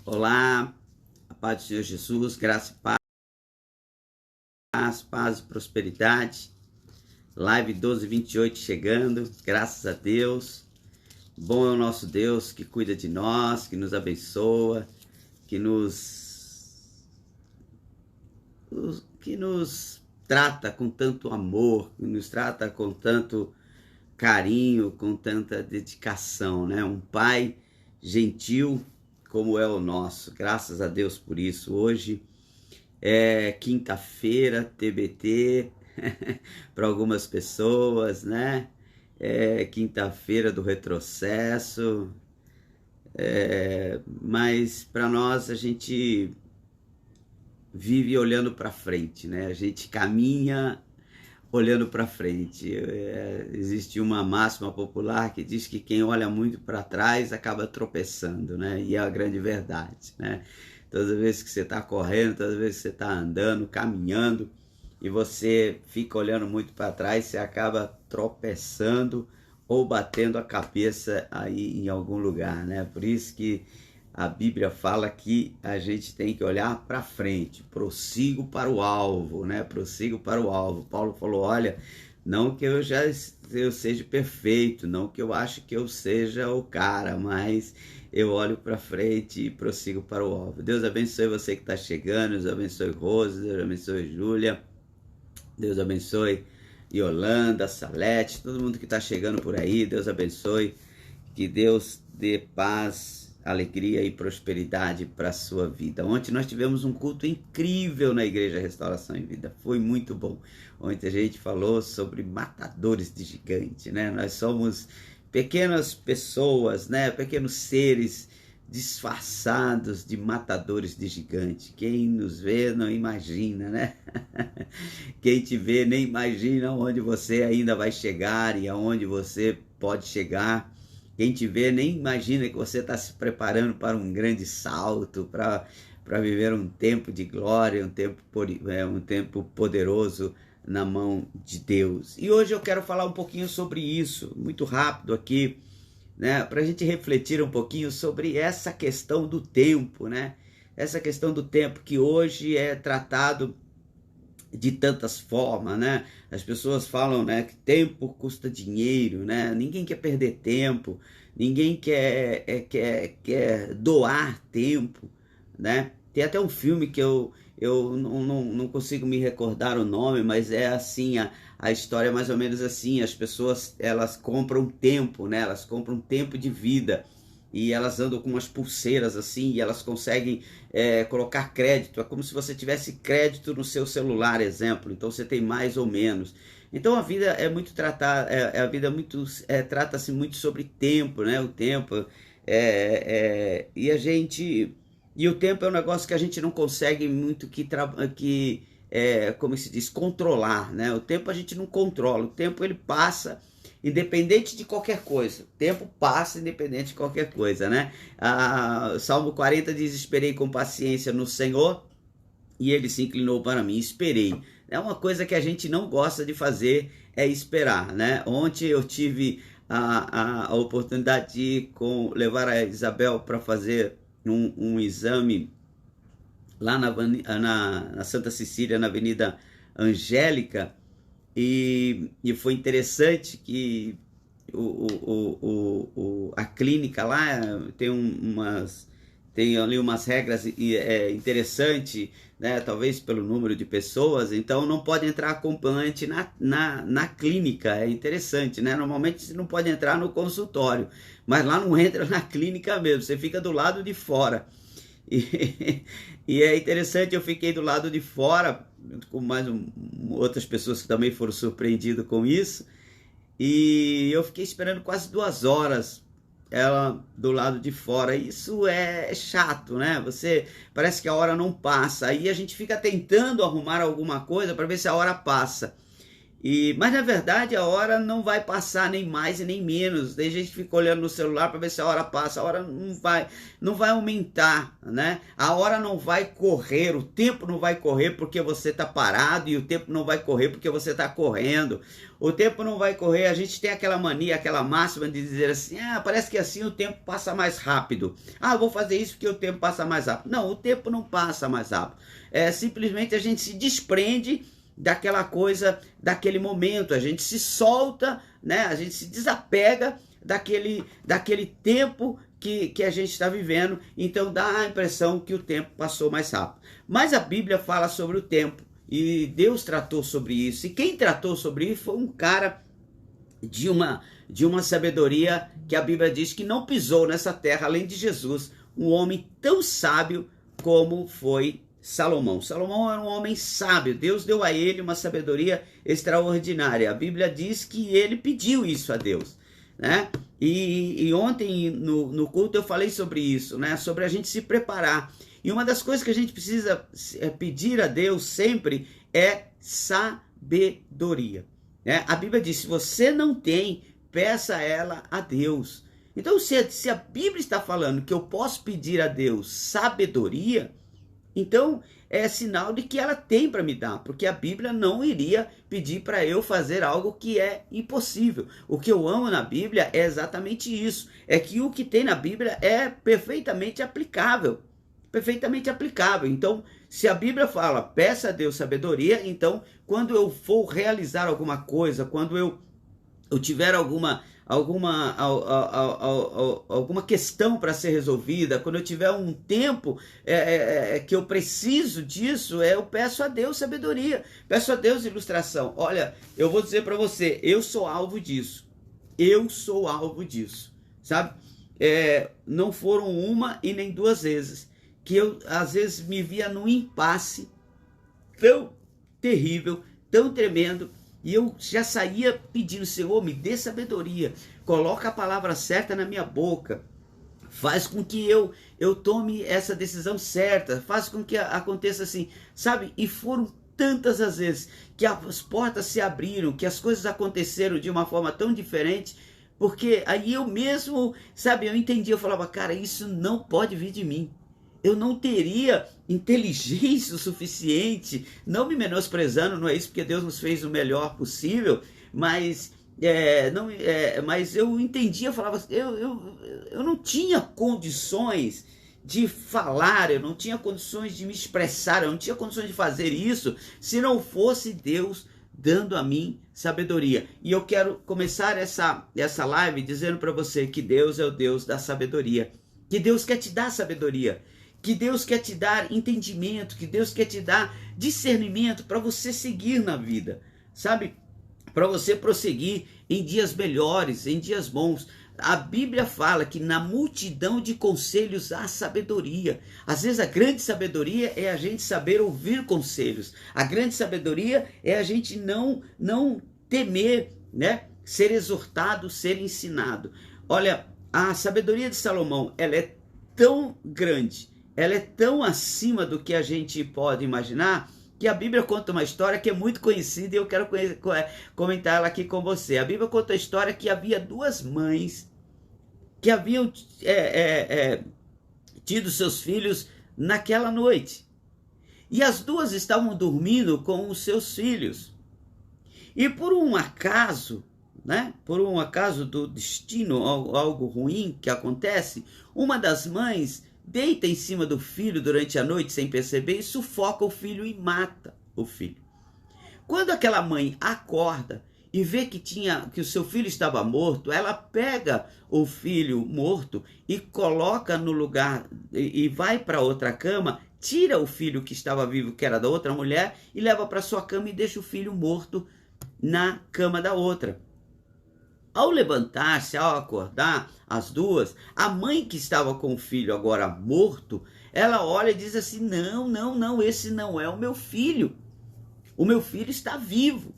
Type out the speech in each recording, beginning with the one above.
Olá, a paz do Senhor Jesus, graça e paz e prosperidade. Live 1228 chegando, graças a Deus. Bom é o nosso Deus que cuida de nós, que nos abençoa, que nos trata com tanto amor, que nos trata com tanto carinho, com tanta dedicação, né? Um Pai gentil como é o nosso. Graças a Deus por isso. Hoje é quinta-feira, TBT, para algumas pessoas, né? É quinta-feira do retrocesso, mas para nós a gente vive olhando para frente, né? A gente caminha olhando para frente. Existe uma máxima popular que diz que quem olha muito para trás acaba tropeçando, né? E é a grande verdade, né? Todas as vezes que você está correndo, todas as vezes que você está andando, caminhando, e você fica olhando muito para trás, você acaba tropeçando ou batendo a cabeça aí em algum lugar, né? Por isso que a Bíblia fala que a gente tem que olhar para frente, prossigo para o alvo, né? Prossigo para o alvo. Paulo falou, olha, não que eu seja perfeito, não que eu ache que eu seja o cara, mas eu olho para frente e prossigo para o alvo. Deus abençoe você que está chegando, Deus abençoe Rose, Deus abençoe Júlia, Deus abençoe Yolanda, Salete, todo mundo que está chegando por aí, Deus abençoe, que Deus dê paz, alegria e prosperidade para a sua vida. Ontem nós tivemos um culto incrível na Igreja Restauração em Vida, foi muito bom. Ontem a gente falou sobre matadores de gigante, né? Nós somos pequenas pessoas, né? Pequenos seres disfarçados de matadores de gigante. Quem nos vê não imagina, né? Quem te vê nem imagina onde você ainda vai chegar e aonde você pode chegar. Quem te vê nem imagina que você está se preparando para um grande salto, para viver um tempo de glória, um tempo poderoso na mão de Deus. E hoje eu quero falar um pouquinho sobre isso, muito rápido aqui, né? Para a gente refletir um pouquinho sobre essa questão do tempo, né? Essa questão do tempo que hoje é tratado de tantas formas, né? As pessoas falam, né, que tempo custa dinheiro, né? Ninguém quer perder tempo, ninguém quer doar tempo, né? Tem até um filme que eu não consigo me recordar o nome, mas é assim, a história é mais ou menos assim, as pessoas, elas compram tempo, né? Elas compram tempo de vida, e elas andam com umas pulseiras assim, e elas conseguem colocar crédito, é como se você tivesse crédito no seu celular, exemplo, então você tem mais ou menos. Então a vida é muito tratada, trata-se muito sobre tempo, né? O tempo, e o tempo é um negócio que a gente não consegue muito como se diz, controlar, né? O tempo a gente não controla, o tempo ele passa independente de qualquer coisa. O tempo passa independente de qualquer coisa, né? Salmo 40 diz, esperei com paciência no Senhor e ele se inclinou para mim, esperei. É uma coisa que a gente não gosta de fazer, é esperar, né? Ontem eu tive a oportunidade de levar a Isabel para fazer um exame lá na Santa Cecília, na Avenida Angélica, e foi interessante que a clínica lá tem ali umas regras interessantes, né? Talvez pelo número de pessoas, então não pode entrar acompanhante na clínica, é interessante, né? Normalmente você não pode entrar no consultório, mas lá não entra na clínica mesmo, você fica do lado de fora. E é interessante, eu fiquei do lado de fora, com mais outras pessoas que também foram surpreendidas com isso, e eu fiquei esperando quase 2 horas ela do lado de fora. Isso é chato, né? Parece que a hora não passa, aí a gente fica tentando arrumar alguma coisa para ver se a hora passa. Mas na verdade a hora não vai passar nem mais e nem menos. Tem gente que fica olhando no celular para ver se a hora passa. A hora não vai aumentar, né? A hora não vai correr, o tempo não vai correr porque você está parado, e o tempo não vai correr porque você está correndo. O tempo não vai correr. A gente tem aquela mania, aquela máxima de dizer assim: parece que assim o tempo passa mais rápido. Vou fazer isso porque o tempo passa mais rápido. Não, o tempo não passa mais rápido. Simplesmente a gente se desprende daquela coisa, daquele momento, a gente se solta, né? A gente se desapega daquele tempo que a gente está vivendo, então dá a impressão que o tempo passou mais rápido. Mas a Bíblia fala sobre o tempo, e Deus tratou sobre isso, e quem tratou sobre isso foi um cara de uma sabedoria que a Bíblia diz que não pisou nessa terra, além de Jesus, um homem tão sábio como foi Salomão. Salomão era um homem sábio, Deus deu a ele uma sabedoria extraordinária. A Bíblia diz que ele pediu isso a Deus, né? E ontem no culto eu falei sobre isso, né? Sobre a gente se preparar. E uma das coisas que a gente precisa pedir a Deus sempre é sabedoria, né? A Bíblia diz: se você não tem, peça ela a Deus. Então, se a Bíblia está falando que eu posso pedir a Deus sabedoria, então é sinal de que ela tem para me dar, porque a Bíblia não iria pedir para eu fazer algo que é impossível. O que eu amo na Bíblia é exatamente isso, é que o que tem na Bíblia é perfeitamente aplicável, perfeitamente aplicável. Então, se a Bíblia fala, peça a Deus sabedoria, então quando eu for realizar alguma coisa, quando eu tiver alguma questão para ser resolvida, quando eu tiver um tempo que eu preciso disso, eu peço a Deus sabedoria, peço a Deus ilustração. Olha, eu vou dizer para você, eu sou alvo disso, sabe? Não foram uma e nem duas vezes que eu às vezes me via num impasse tão terrível, tão tremendo, e eu já saía pedindo: Senhor, me dê sabedoria, coloca a palavra certa na minha boca, faz com que eu tome essa decisão certa, faz com que aconteça assim, sabe? E foram tantas as vezes que as portas se abriram, que as coisas aconteceram de uma forma tão diferente, porque aí eu mesmo, sabe, eu entendi, eu falava: cara, isso não pode vir de mim. Eu não teria inteligência o suficiente, não me menosprezando, não é isso, porque Deus nos fez o melhor possível, mas mas eu entendia, eu falava, eu não tinha condições de falar, eu não tinha condições de me expressar, eu não tinha condições de fazer isso se não fosse Deus dando a mim sabedoria. E eu quero começar essa live dizendo para você que Deus é o Deus da sabedoria, que Deus quer te dar sabedoria, que Deus quer te dar entendimento, que Deus quer te dar discernimento para você seguir na vida, sabe? Para você prosseguir em dias melhores, em dias bons. A Bíblia fala que na multidão de conselhos há sabedoria. Às vezes a grande sabedoria é a gente saber ouvir conselhos. A grande sabedoria é a gente não temer, né? Ser exortado, ser ensinado. Olha, a sabedoria de Salomão, ela é tão grande, ela é tão acima do que a gente pode imaginar, que a Bíblia conta uma história que é muito conhecida e eu quero comentar ela aqui com você. A Bíblia conta a história que havia duas mães que haviam tido seus filhos naquela noite. E as duas estavam dormindo com os seus filhos. E por um acaso, né, por um acaso do destino, algo ruim que acontece, uma das mães deita em cima do filho durante a noite sem perceber e sufoca o filho e mata o filho. Quando aquela mãe acorda e vê que o seu filho estava morto, ela pega o filho morto e coloca no lugar e vai para outra cama, tira o filho que estava vivo, que era da outra mulher, e leva para sua cama e deixa o filho morto na cama da outra. Ao levantar-se, ao acordar, as duas, a mãe que estava com o filho agora morto, ela olha e diz assim: não, esse não é o meu filho. O meu filho está vivo.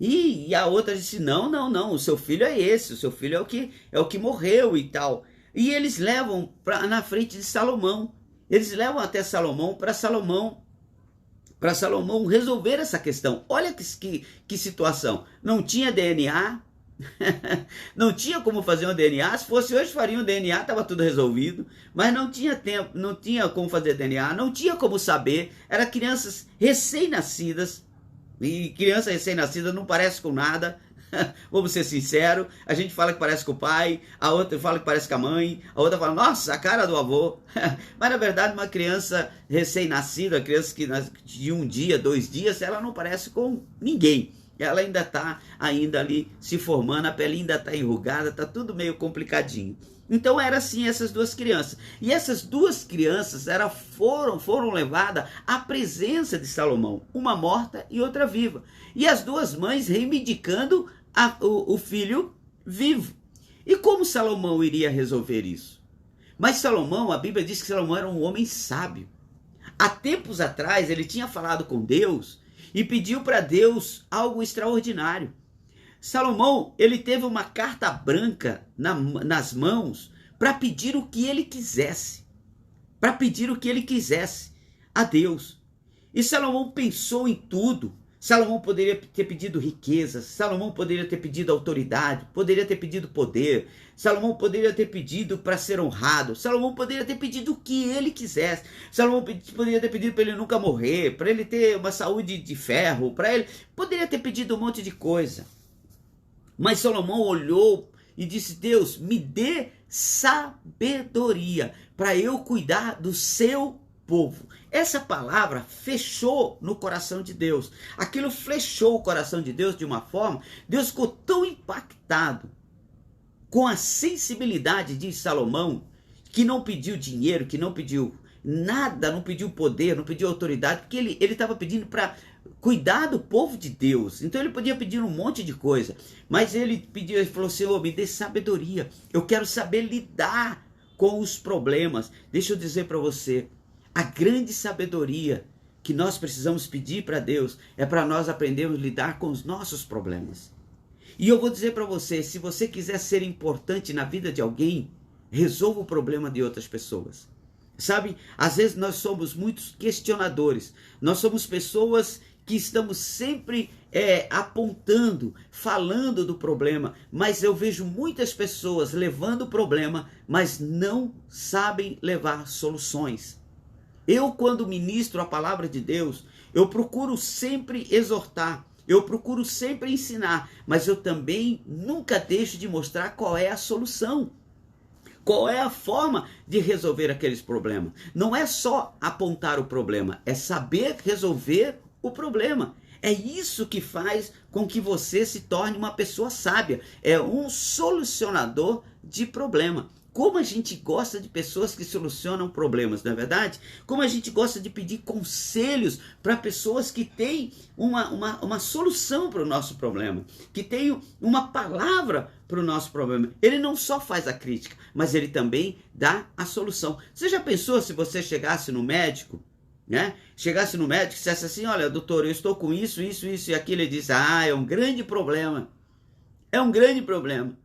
E a outra disse: não, o seu filho é esse, o seu filho é o que morreu e tal. E eles levam na frente de Salomão. Eles levam até Salomão, para para Salomão resolver essa questão. Olha que situação. Não tinha DNA, não tinha como fazer um DNA. Se fosse hoje, faria um DNA, estava tudo resolvido. Mas não tinha tempo, não tinha como fazer DNA, não tinha como saber. Eram crianças recém-nascidas. E criança recém-nascida não parece com nada. Vamos ser sinceros, a gente fala que parece com o pai, a outra fala que parece com a mãe, a outra fala, nossa, a cara do avô. Mas na verdade uma criança recém-nascida, uma criança que de 1 dia, 2 dias, ela não parece com ninguém. Ela ainda está ainda ali se formando, a pele ainda está enrugada, está tudo meio complicadinho. Então era assim essas duas crianças. E essas duas crianças foram levadas à presença de Salomão, uma morta e outra viva. E as duas mães reivindicando o filho vivo. E como Salomão iria resolver isso? Mas Salomão, a Bíblia diz que Salomão era um homem sábio. Há tempos atrás ele tinha falado com Deus e pediu para Deus algo extraordinário. Salomão, ele teve uma carta branca nas mãos para pedir o que ele quisesse. Para pedir o que ele quisesse a Deus. E Salomão pensou em tudo. Salomão poderia ter pedido riquezas, Salomão poderia ter pedido autoridade, poderia ter pedido poder, Salomão poderia ter pedido para ser honrado, Salomão poderia ter pedido o que ele quisesse, Salomão poderia ter pedido para ele nunca morrer, para ele ter uma saúde de ferro, para ele poderia ter pedido um monte de coisa. Mas Salomão olhou e disse, Deus, me dê sabedoria para eu cuidar do seu povo. Essa palavra fechou no coração de Deus. Aquilo flechou o coração de Deus de uma forma, Deus ficou tão impactado com a sensibilidade de Salomão, que não pediu dinheiro, que não pediu nada, não pediu poder, não pediu autoridade, porque ele estava pedindo para cuidar do povo de Deus. Então ele podia pedir um monte de coisa, mas ele pediu, ele falou, Senhor, me dê sabedoria, eu quero saber lidar com os problemas. Deixa eu dizer para você, a grande sabedoria que nós precisamos pedir para Deus é para nós aprendermos a lidar com os nossos problemas. E eu vou dizer para você, se você quiser ser importante na vida de alguém, resolva o problema de outras pessoas. Sabe, às vezes nós somos muitos questionadores, nós somos pessoas que estamos sempre apontando, falando do problema, mas eu vejo muitas pessoas levando o problema, mas não sabem levar soluções. Eu, quando ministro a palavra de Deus, eu procuro sempre exortar, eu procuro sempre ensinar, mas eu também nunca deixo de mostrar qual é a solução. Qual é a forma de resolver aqueles problemas? Não é só apontar o problema, é saber resolver o problema. É isso que faz com que você se torne uma pessoa sábia. É um solucionador de problema. Como a gente gosta de pessoas que solucionam problemas, não é verdade? Como a gente gosta de pedir conselhos para pessoas que têm uma solução para o nosso problema, que têm uma palavra para o nosso problema. Ele não só faz a crítica, mas ele também dá a solução. Você já pensou se você chegasse no médico, né? Chegasse no médico e dissesse assim, olha, doutor, eu estou com isso, isso, isso e aquilo. Ele diz, é um grande problema. É um grande problema.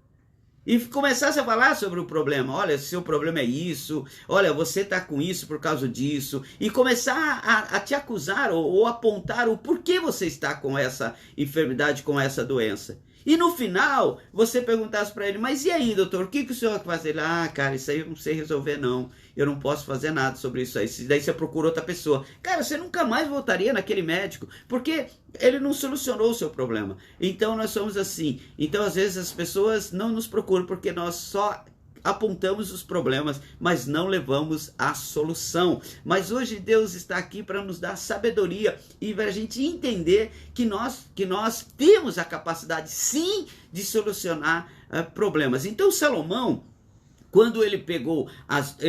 E começasse a falar sobre o problema, olha, seu problema é isso, olha, você está com isso por causa disso, e começar a te acusar ou apontar o porquê você está com essa enfermidade, com essa doença. E no final, você perguntasse para ele, mas e aí, doutor, o que o senhor vai fazer? Ele, cara, isso aí eu não sei resolver não, eu não posso fazer nada sobre isso aí, daí você procura outra pessoa. Cara, você nunca mais voltaria naquele médico, porque ele não solucionou o seu problema. Então nós somos assim, então às vezes as pessoas não nos procuram porque nós só apontamos os problemas, mas não levamos a solução. Mas hoje Deus está aqui para nos dar sabedoria e para a gente entender que nós temos a capacidade sim de solucionar problemas. Então Salomão, quando ele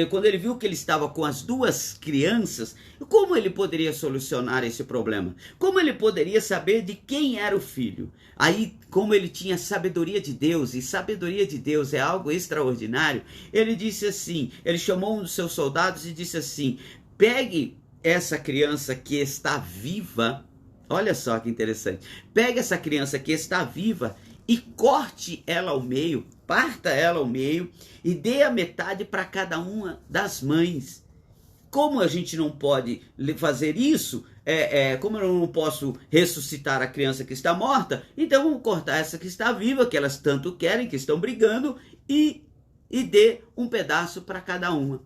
quando ele viu que ele estava com as duas crianças, como ele poderia solucionar esse problema? Como ele poderia saber de quem era o filho? Aí, como ele tinha sabedoria de Deus, e sabedoria de Deus é algo extraordinário, ele disse assim, ele chamou um dos seus soldados e disse assim, pegue essa criança que está viva, olha só que interessante, pegue essa criança que está viva e corte ela ao meio, parta ela ao meio e dê a metade para cada uma das mães. Como a gente não pode fazer isso, como eu não posso ressuscitar a criança que está morta, então vamos cortar essa que está viva, que elas tanto querem, que estão brigando, e dê um pedaço para cada uma.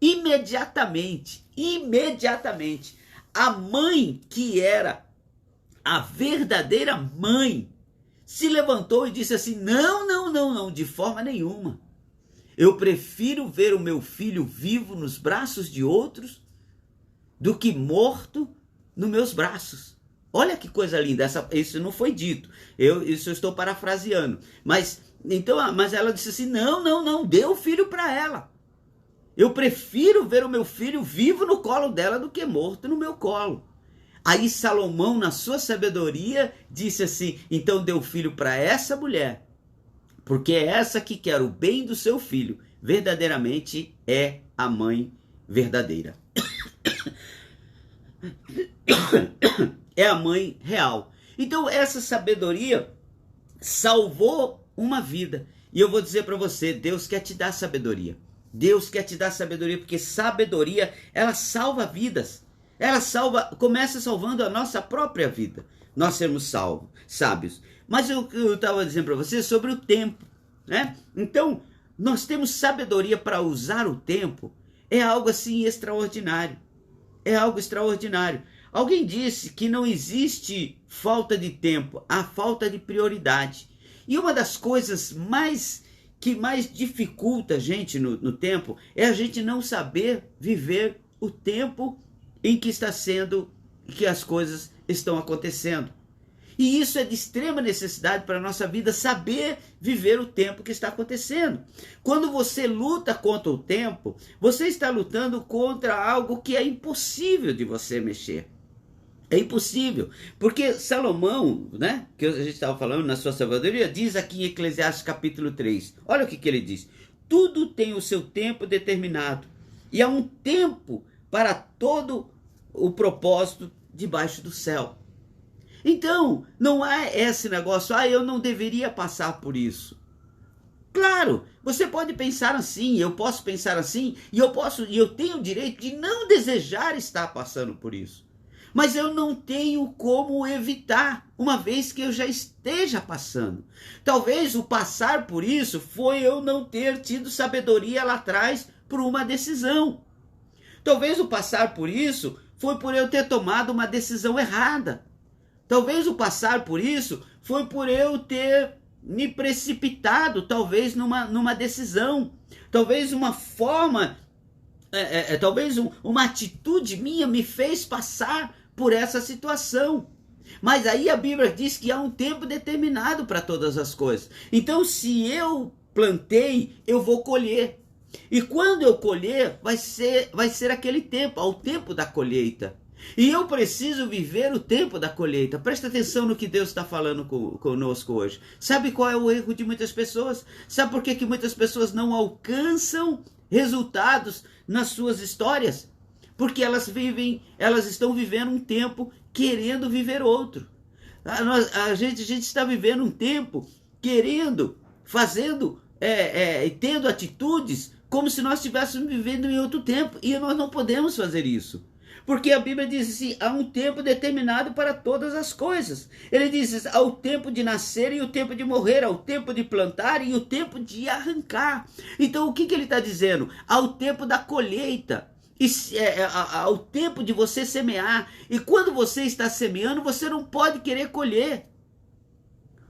Imediatamente, a mãe, que era a verdadeira mãe, se levantou e disse assim: não, de forma nenhuma. Eu prefiro ver o meu filho vivo nos braços de outros do que morto nos meus braços. Olha que coisa linda, isso não foi dito, isso eu estou parafraseando. Mas ela disse assim: não, dê o filho para ela. Eu prefiro ver o meu filho vivo no colo dela do que morto no meu colo. Aí Salomão, na sua sabedoria, disse assim: então dê o filho para essa mulher, porque é essa que quer o bem do seu filho. Verdadeiramente é a mãe verdadeira. É a mãe real. Então essa sabedoria salvou uma vida. E eu vou dizer para você, Deus quer te dar sabedoria. Deus quer te dar sabedoria, porque sabedoria, ela salva vidas. Ela começa salvando a nossa própria vida. Nós sermos sábios. Mas eu estava dizendo para você sobre o tempo, né? Então, nós temos sabedoria para usar o tempo. É algo assim extraordinário. É algo extraordinário. Alguém disse que não existe falta de tempo, há falta de prioridade. E uma das coisas que mais dificulta a gente no tempo é a gente não saber viver o tempo em que que as coisas estão acontecendo. E isso é de extrema necessidade para a nossa vida, saber viver o tempo que está acontecendo. Quando você luta contra o tempo, você está lutando contra algo que é impossível de você mexer. É impossível, porque Salomão, né, que a gente estava falando na sua sabedoria, diz aqui em Eclesiastes capítulo 3, olha o que ele diz: tudo tem o seu tempo determinado, e há um tempo para todo o propósito debaixo do céu. Então, não há esse negócio, eu não deveria passar por isso. Claro, você pode pensar assim, eu posso pensar assim, e eu tenho o direito de não desejar estar passando por isso. Mas eu não tenho como evitar, uma vez que eu já esteja passando. Talvez o passar por isso foi eu não ter tido sabedoria lá atrás por uma decisão. Talvez o passar por isso foi por eu ter tomado uma decisão errada. Talvez o passar por isso foi por eu ter me precipitado, talvez numa decisão. Talvez uma forma, talvez uma atitude minha me fez passar por essa situação. Mas aí a Bíblia diz que há um tempo determinado para todas as coisas. Então, se eu plantei, eu vou colher. E quando eu colher, vai ser aquele tempo, ao tempo da colheita. E eu preciso viver o tempo da colheita. Presta atenção no que Deus está falando conosco hoje. Sabe qual é o erro de muitas pessoas? Sabe por que muitas pessoas não alcançam resultados nas suas histórias? Porque elas estão vivendo um tempo querendo viver outro. A gente está vivendo um tempo querendo, fazendo, tendo atitudes como se nós estivéssemos vivendo em outro tempo. E nós não podemos fazer isso. Porque a Bíblia diz assim: há um tempo determinado para todas as coisas. Ele diz: há o tempo de nascer e o tempo de morrer, há o tempo de plantar e o tempo de arrancar. Então o que ele está dizendo? Há o tempo da colheita. Ao tempo de você semear. E quando você está semeando, você não pode querer colher.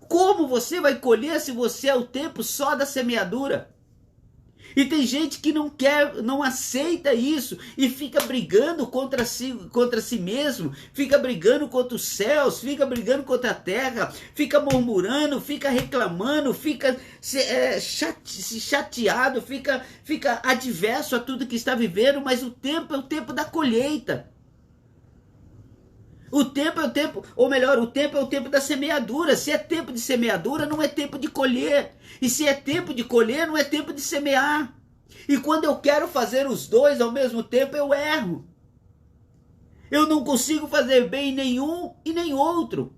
Como você vai colher se você é o tempo só da semeadura? E tem gente que não aceita isso e fica brigando contra si mesmo, fica brigando contra os céus, fica brigando contra a terra, fica murmurando, fica reclamando, fica chateado, fica adverso a tudo que está vivendo, mas o tempo é o tempo da colheita. O tempo é o tempo, ou melhor, o tempo é o tempo da semeadura. Se é tempo de semeadura, não é tempo de colher. E se é tempo de colher, não é tempo de semear. E quando eu quero fazer os dois ao mesmo tempo, eu erro. Eu não consigo fazer bem nenhum e nem outro.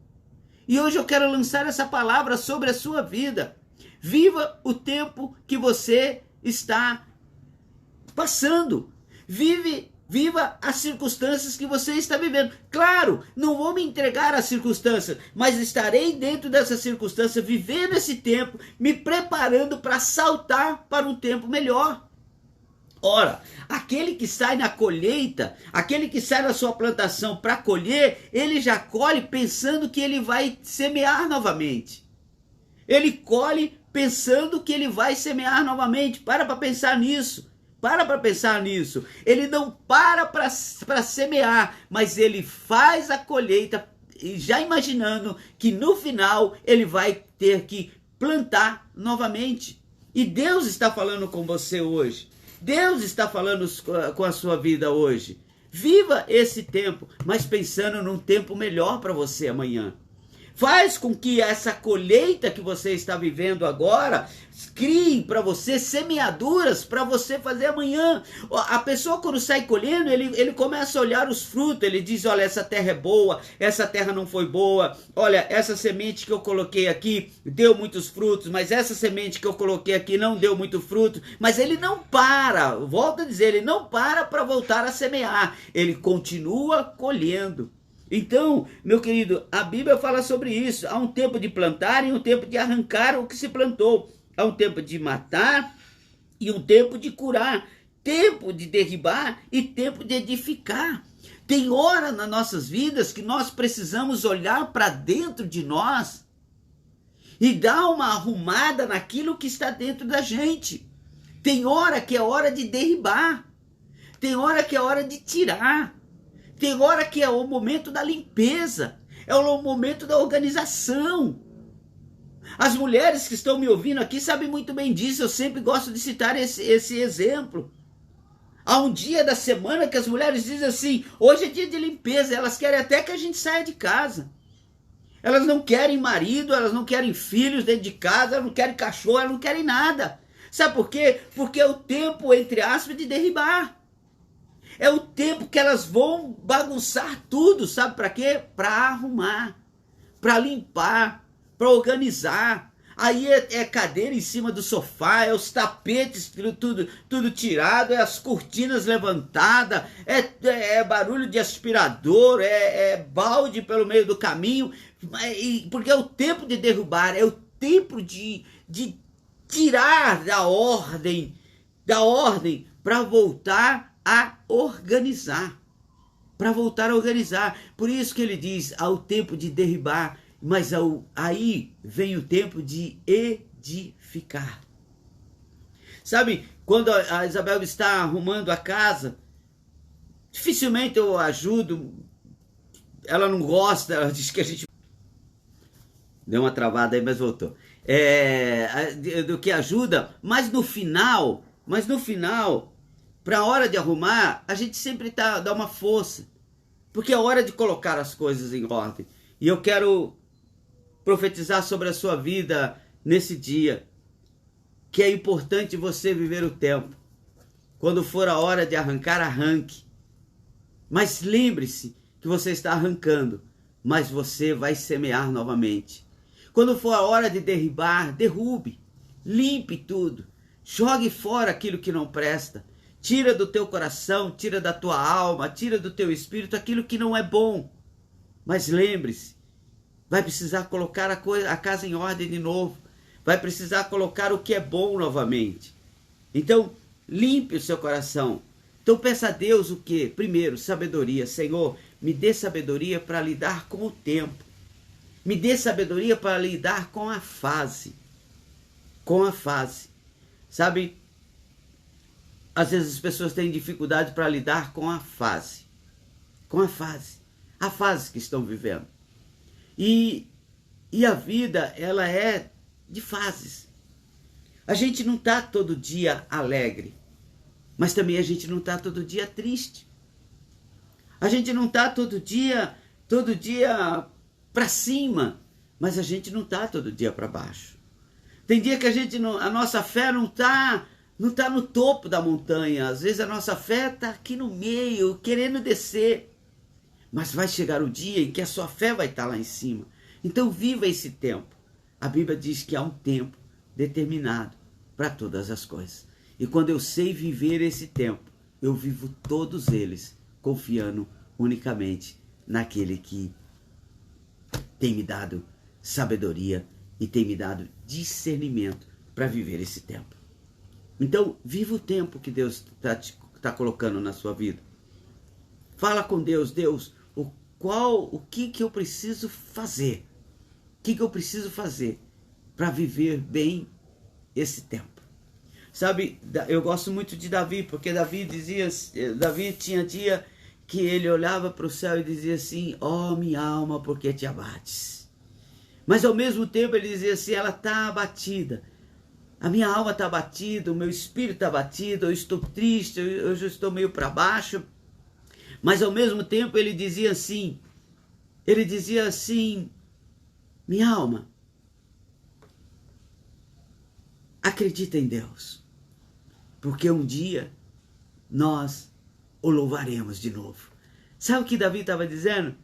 E hoje eu quero lançar essa palavra sobre a sua vida. Viva o tempo que você está passando. Vive Viva as circunstâncias que você está vivendo. Claro, não vou me entregar às circunstâncias, mas estarei dentro dessa circunstância, vivendo esse tempo, me preparando para saltar para um tempo melhor. Ora, aquele que sai na colheita, aquele que sai na sua plantação para colher, ele já colhe pensando que ele vai semear novamente. Ele colhe pensando que ele vai semear novamente. Para pensar nisso. Para pensar nisso. Ele não para semear, mas ele faz a colheita já imaginando que no final ele vai ter que plantar novamente. E Deus está falando com você hoje. Deus está falando com a sua vida hoje. Viva esse tempo, mas pensando num tempo melhor para você amanhã. Faz com que essa colheita que você está vivendo agora crie para você semeaduras para você fazer amanhã. A pessoa, quando sai colhendo, ele começa a olhar os frutos. Ele diz: olha, essa terra é boa, essa terra não foi boa. Olha, essa semente que eu coloquei aqui deu muitos frutos, mas essa semente que eu coloquei aqui não deu muito fruto. Mas ele não para, volto a dizer, ele não para voltar a semear. Ele continua colhendo. Então, meu querido, a Bíblia fala sobre isso. Há um tempo de plantar e um tempo de arrancar o que se plantou. Há um tempo de matar e um tempo de curar. Tempo de derribar e tempo de edificar. Tem hora nas nossas vidas que nós precisamos olhar para dentro de nós e dar uma arrumada naquilo que está dentro da gente. Tem hora que é hora de derribar. Tem hora que é hora de tirar. Tem hora que é o momento da limpeza, é o momento da organização. As mulheres que estão me ouvindo aqui sabem muito bem disso, eu sempre gosto de citar esse exemplo. Há um dia da semana que as mulheres dizem assim: hoje é dia de limpeza, elas querem até que a gente saia de casa. Elas não querem marido, elas não querem filhos dentro de casa, elas não querem cachorro, elas não querem nada. Sabe por quê? Porque é o tempo, entre aspas, de derribar. É o tempo que elas vão bagunçar tudo, sabe para quê? Para arrumar, para limpar, para organizar. Aí é cadeira em cima do sofá, é os tapetes, tudo tirado, é as cortinas levantadas, é barulho de aspirador, é balde pelo meio do caminho, porque é o tempo de derrubar, é o tempo de tirar da ordem para voltar a organizar, para voltar a organizar. Por isso que ele diz: há o tempo de derribar, mas aí vem o tempo de edificar. Sabe, quando a Isabel está arrumando a casa, dificilmente eu ajudo, ela não gosta, ela diz que a gente... Deu uma travada aí, mas voltou. Do que ajuda, mas no final, para a hora de arrumar, a gente sempre dá uma força, porque é hora de colocar as coisas em ordem. E eu quero profetizar sobre a sua vida nesse dia, que é importante você viver o tempo. Quando for a hora de arrancar, arranque. Mas lembre-se que você está arrancando, mas você vai semear novamente. Quando for a hora de derribar, derrube, limpe tudo, jogue fora aquilo que não presta. Tira do teu coração, tira da tua alma, tira do teu espírito aquilo que não é bom. Mas lembre-se, vai precisar colocar a casa em ordem de novo. Vai precisar colocar o que é bom novamente. Então, limpe o seu coração. Então, peça a Deus o quê? Primeiro, sabedoria. Senhor, me dê sabedoria para lidar com o tempo. Me dê sabedoria para lidar com a fase. Com a fase. Sabe? Às vezes as pessoas têm dificuldade para lidar com a fase. Com a fase. A fase que estão vivendo. E a vida, ela é de fases. A gente não está todo dia alegre. Mas também a gente não está todo dia triste. A gente não está todo dia para cima. Mas a gente não está todo dia para baixo. Tem dia que a nossa fé não está no topo da montanha. Às vezes a nossa fé está aqui no meio, querendo descer. Mas vai chegar o dia em que a sua fé vai estar lá em cima. Então viva esse tempo. A Bíblia diz que há um tempo determinado para todas as coisas. E quando eu sei viver esse tempo, eu vivo todos eles confiando unicamente naquele que tem me dado sabedoria e tem me dado discernimento para viver esse tempo. Então, viva o tempo que Deus está colocando na sua vida. Fala com Deus, Deus, o que eu preciso fazer? O que eu preciso fazer para viver bem esse tempo? Sabe, eu gosto muito de Davi, porque Davi tinha dia que ele olhava para o céu e dizia assim: ó minha alma, por que te abates? Mas ao mesmo tempo ele dizia assim: ela está abatida. A minha alma está abatida, o meu espírito está abatido, eu estou triste, eu já estou meio para baixo. Mas ao mesmo tempo ele dizia assim, minha alma, acredita em Deus, porque um dia nós o louvaremos de novo. Sabe o que Davi estava dizendo?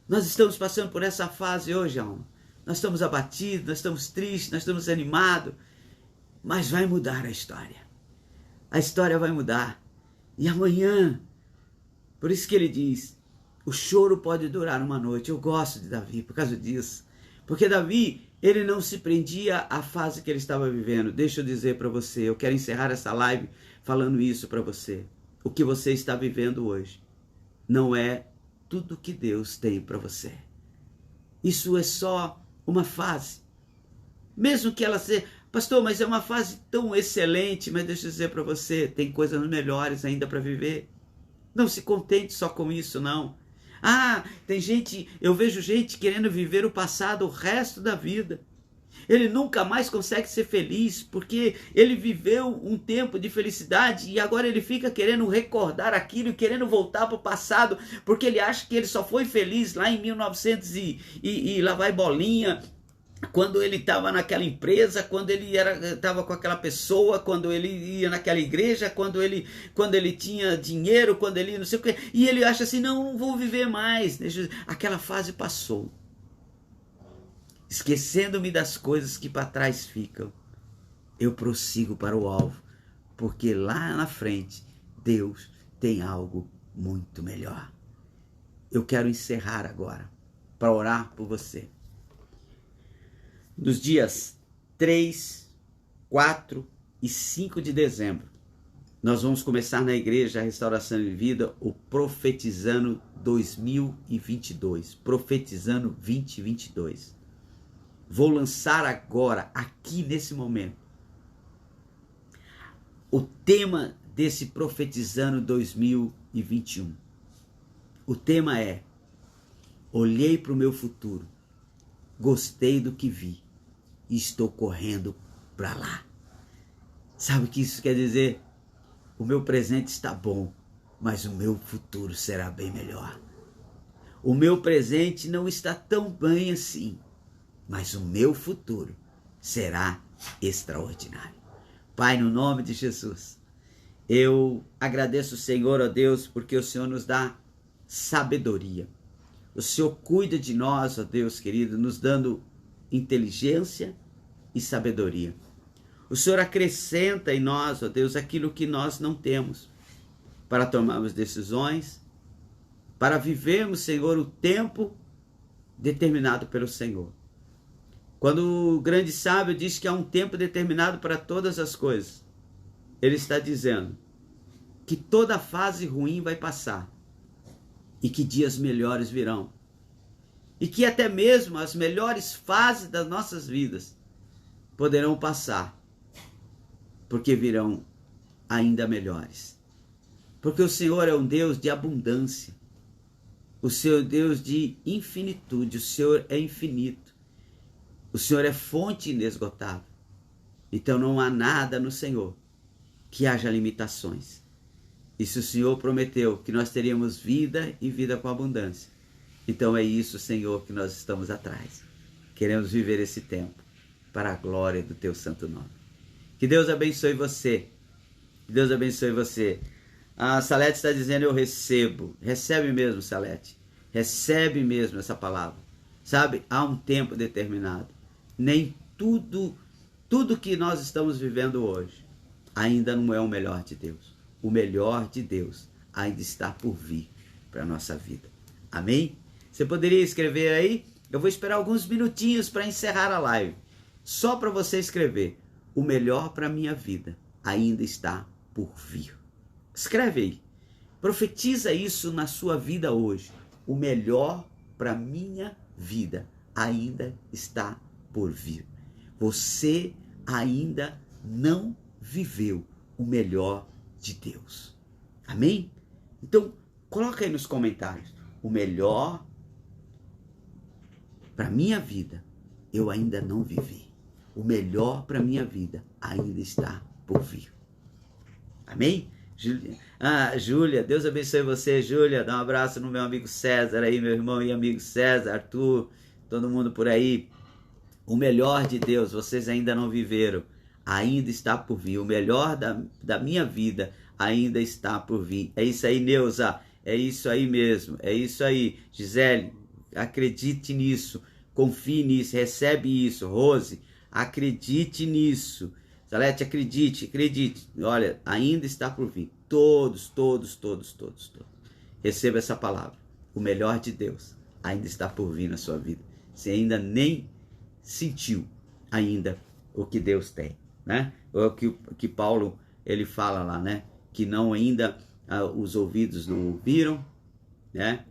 Nós estamos passando por essa fase hoje, alma. Nós estamos abatidos, nós estamos tristes, nós estamos animados, mas vai mudar a história. A história vai mudar. E amanhã, por isso que ele diz, o choro pode durar uma noite. Eu gosto de Davi por causa disso. Porque Davi, ele não se prendia à fase que ele estava vivendo. Deixa eu dizer para você, eu quero encerrar essa live falando isso para você. O que você está vivendo hoje não é tudo que Deus tem para você. Isso é só uma fase. Mesmo que ela seja, pastor, mas é uma fase tão excelente, mas deixa eu dizer para você, tem coisas melhores ainda para viver. Não se contente só com isso, não. Ah, eu vejo gente querendo viver o passado o resto da vida. Ele nunca mais consegue ser feliz, porque ele viveu um tempo de felicidade e agora ele fica querendo recordar aquilo, querendo voltar para o passado, porque ele acha que ele só foi feliz lá em 1900 e lá vai bolinha, quando ele estava naquela empresa, quando ele estava com aquela pessoa, quando ele ia naquela igreja, quando ele tinha dinheiro, quando ele não sei o que, e ele acha assim, não vou viver mais. Aquela fase passou, esquecendo-me das coisas que para trás ficam. Eu prossigo para o alvo, porque lá na frente Deus tem algo muito melhor. Eu quero encerrar agora para orar por você. Nos dias 3, 4 e 5 de dezembro, nós vamos começar na igreja Restauração de Vida o Profetizando 2022, Profetizando 2022. Vou lançar agora, aqui nesse momento, o tema desse Profetizando 2021. O tema é: olhei para o meu futuro, gostei do que vi e estou correndo para lá. Sabe o que isso quer dizer? O meu presente está bom, mas o meu futuro será bem melhor. O meu presente não está tão bem assim, mas o meu futuro será extraordinário. Pai, no nome de Jesus, eu agradeço o Senhor, ó Deus, porque o Senhor nos dá sabedoria. O Senhor cuida de nós, ó Deus querido, nos dando inteligência e sabedoria. O Senhor acrescenta em nós, ó Deus, aquilo que nós não temos, para tomarmos decisões, para vivermos, Senhor, o tempo determinado pelo Senhor. Quando o grande sábio diz que há um tempo determinado para todas as coisas, ele está dizendo que toda fase ruim vai passar e que dias melhores virão. E que até mesmo as melhores fases das nossas vidas poderão passar, porque virão ainda melhores. Porque o Senhor é um Deus de abundância, o Senhor é Deus de infinitude, o Senhor é infinito, o Senhor é fonte inesgotável. Então não há nada no Senhor que haja limitações. E se o Senhor prometeu que nós teríamos vida e vida com abundância, então é isso, Senhor, que nós estamos atrás. Queremos viver esse tempo para a glória do teu santo nome. Que Deus abençoe você. Que Deus abençoe você. A Salete está dizendo: eu recebo. Recebe mesmo, Salete. Recebe mesmo essa palavra. Sabe, há um tempo determinado. Nem tudo que nós estamos vivendo hoje ainda não é o melhor de Deus. o melhor de Deus ainda está por vir para a nossa vida. Amém? Você poderia escrever aí? Eu vou esperar alguns minutinhos para encerrar a live. Só para você escrever: o melhor para a minha vida ainda está por vir. Escreve aí. Profetiza isso na sua vida hoje. O melhor para a minha vida ainda está por vir. Você ainda não viveu o melhor de Deus. Amém? Então, coloca aí nos comentários: o melhor para a minha vida eu ainda não vivi. O melhor para a minha vida ainda está por vir. Amém? Júlia, Deus abençoe você, Júlia. Dá um abraço no meu amigo César aí, meu irmão e amigo César, Arthur, todo mundo por aí. O melhor de Deus, vocês ainda não viveram, ainda está por vir. O melhor da minha vida ainda está por vir. É isso aí, Neuza. É isso aí mesmo. É isso aí. Gisele, acredite nisso. Confie nisso. Recebe isso. Rose, acredite nisso. Salete, acredite. Olha, ainda está por vir. Todos. Receba essa palavra. O melhor de Deus ainda está por vir na sua vida. Você ainda nem sentiu ainda o que Deus tem, né? O que Paulo ele fala lá, né? Que não ainda os ouvidos não ouviram, né?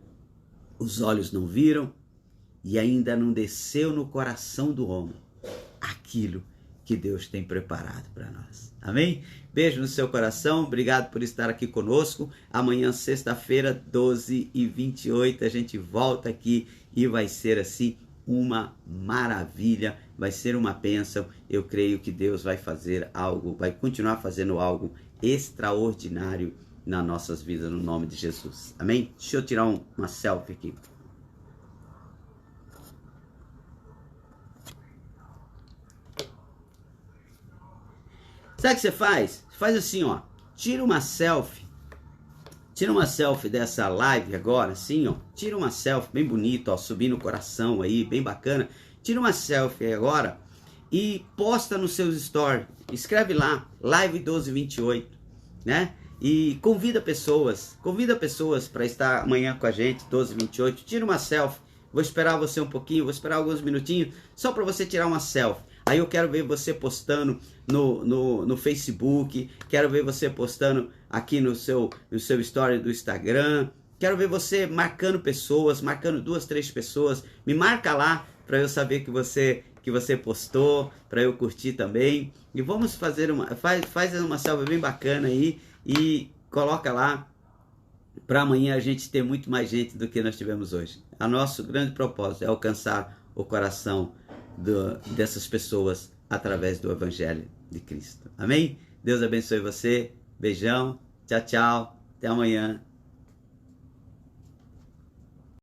Os olhos não viram e ainda não desceu no coração do homem aquilo que Deus tem preparado para nós. Amém? Beijo no seu coração, obrigado por estar aqui conosco. Amanhã, sexta-feira, 12h28, a gente volta aqui e vai ser assim uma maravilha, vai ser uma bênção. Eu creio que Deus vai fazer algo, vai continuar fazendo algo extraordinário nas nossas vidas, no nome de Jesus. Amém? Deixa eu tirar uma selfie aqui. Sabe o que você faz? Faz assim, ó. Tira uma selfie dessa live agora, assim, ó. Tira uma selfie bem bonita, ó, subindo o coração aí, bem bacana. Tira uma selfie aí agora e posta nos seus stories. Escreve lá, live 1228, né? E convida pessoas para estar amanhã com a gente, 1228. Tira uma selfie. Vou esperar você um pouquinho, vou esperar alguns minutinhos, só para você tirar uma selfie. Aí eu quero ver você postando no Facebook, quero ver você postando aqui no seu story do Instagram, quero ver você marcando pessoas, marcando 2, 3 pessoas, me marca lá para eu saber que você postou, para eu curtir também. E vamos fazer faz uma selfie bem bacana aí e coloca lá para amanhã a gente ter muito mais gente do que nós tivemos hoje. O nosso grande propósito é alcançar o coração dessas pessoas através do Evangelho de Cristo. Amém? Deus abençoe você. Beijão. Tchau, tchau. Até amanhã.